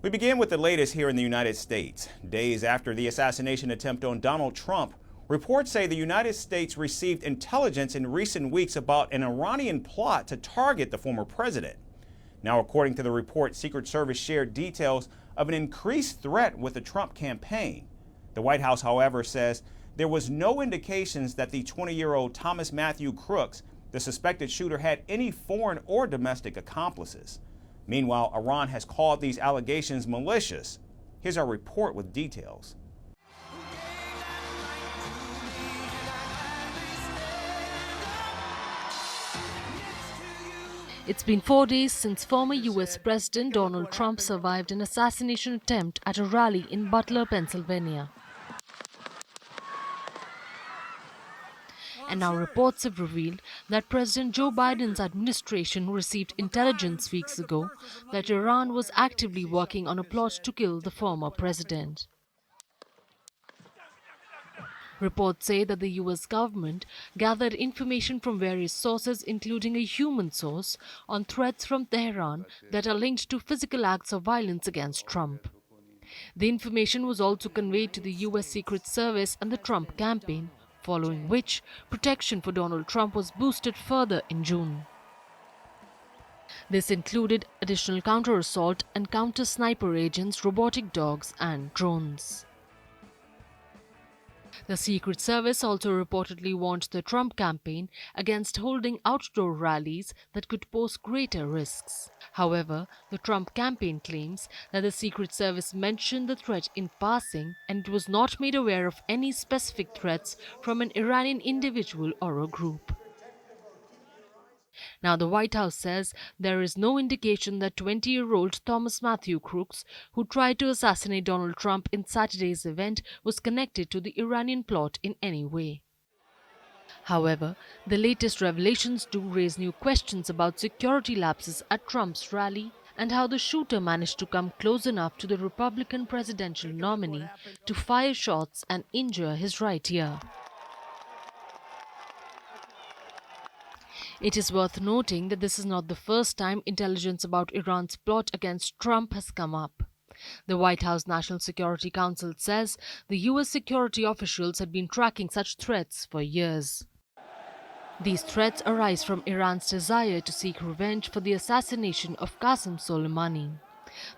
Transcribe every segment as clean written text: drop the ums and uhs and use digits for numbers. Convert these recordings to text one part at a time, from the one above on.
We begin with the latest here in the United States. Days after the assassination attempt on Donald Trump, reports say the United States received intelligence in recent weeks about an Iranian plot to target the former president. Now, according to the report, Secret Service shared details of an increased threat with the Trump campaign. The White House, however, says there was no indications that the 20-year-old Thomas Matthew Crooks, the suspected shooter, had any foreign or domestic accomplices. Meanwhile, Iran has called these allegations malicious. Here's our report with details. It's been 4 days since former U.S. President Donald Trump survived an assassination attempt at a rally in Butler, Pennsylvania. And now reports have revealed that President Joe Biden's administration received intelligence weeks ago that Iran was actively working on a plot to kill the former president. Reports say that the U.S. government gathered information from various sources, including a human source, on threats from Tehran that are linked to physical acts of violence against Trump. The information was also conveyed to the U.S. Secret Service and the Trump campaign, following which protection for Donald Trump was boosted further in June. This included additional counter-assault and counter-sniper agents, robotic dogs and drones. The Secret Service also reportedly warned the Trump campaign against holding outdoor rallies that could pose greater risks. However, the Trump campaign claims that the Secret Service mentioned the threat in passing and it was not made aware of any specific threats from an Iranian individual or a group. Now, the White House says there is no indication that 20-year-old Thomas Matthew Crooks, who tried to assassinate Donald Trump in Saturday's event, was connected to the Iranian plot in any way. However, the latest revelations do raise new questions about security lapses at Trump's rally and how the shooter managed to come close enough to the Republican presidential nominee to fire shots and injure his right ear. It is worth noting that this is not the first time intelligence about Iran's plot against Trump has come up. The White House National Security Council says the U.S. security officials had been tracking such threats for years. These threats arise from Iran's desire to seek revenge for the assassination of Qasem Soleimani,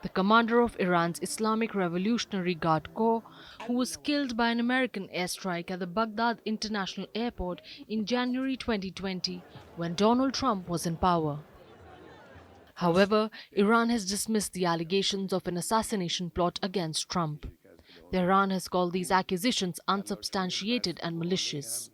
the commander of Iran's Islamic Revolutionary Guard Corps, who was killed by an American airstrike at the Baghdad International Airport in January 2020, when Donald Trump was in power. However, Iran has dismissed the allegations of an assassination plot against Trump. Tehran has called these accusations unsubstantiated and malicious.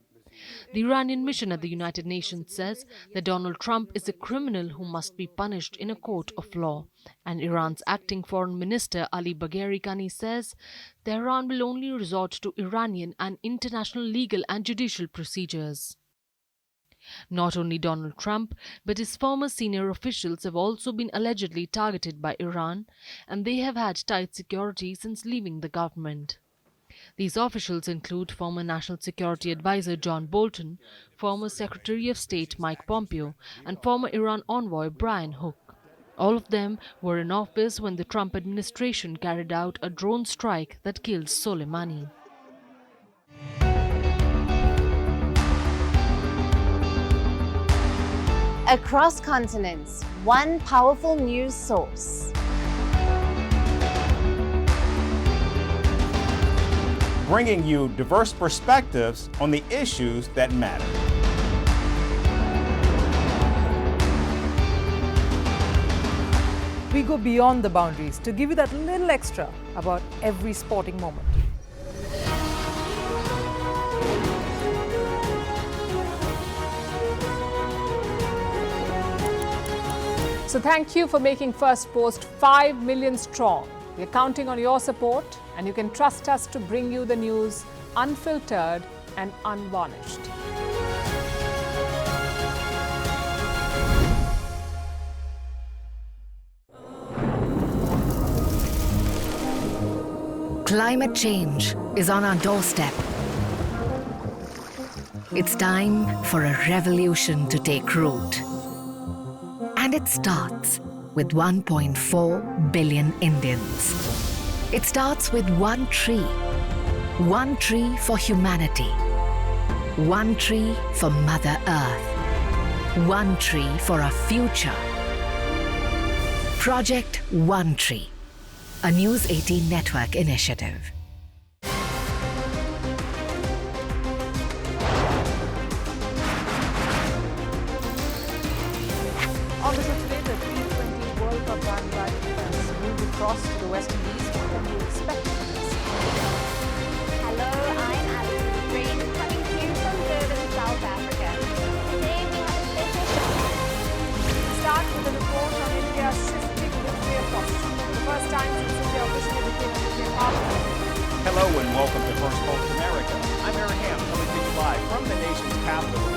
The Iranian mission at the United Nations says that Donald Trump is a criminal who must be punished in a court of law. And Iran's acting foreign minister Ali Bagheri Kani says Tehran will only resort to Iranian and international legal and judicial procedures. Not only Donald Trump, but his former senior officials have also been allegedly targeted by Iran, and they have had tight security since leaving the government. These officials include former National Security Advisor John Bolton, former Secretary of State Mike Pompeo, and former Iran envoy Brian Hook. All of them were in office when the Trump administration carried out a drone strike that killed Soleimani. Across continents, one powerful news source. Bringing you diverse perspectives on the issues that matter. We go beyond the boundaries to give you that little extra about every sporting moment. So thank you for making Firstpost 5 million strong. We're counting on your support, and you can trust us to bring you the news unfiltered and unvarnished. Climate change is on our doorstep. It's time for a revolution to take root. And it starts with 1.4 billion Indians. It starts with one tree. One tree for humanity. One tree for Mother Earth. One tree for a future. Project One Tree, a News 18 network initiative. On this today, the T20 World Cup bandwagon has moved across to the West Indies. What can you expect from this? Hello, I'm Alison Green, coming to you from Durban, South Africa. Today we have a special Start with a report on India's shifting nuclear posture. The first time since India officially became a nuclear power. Hello and welcome to Firstpost America. I'm Iranian, coming to you live from the nation's capital,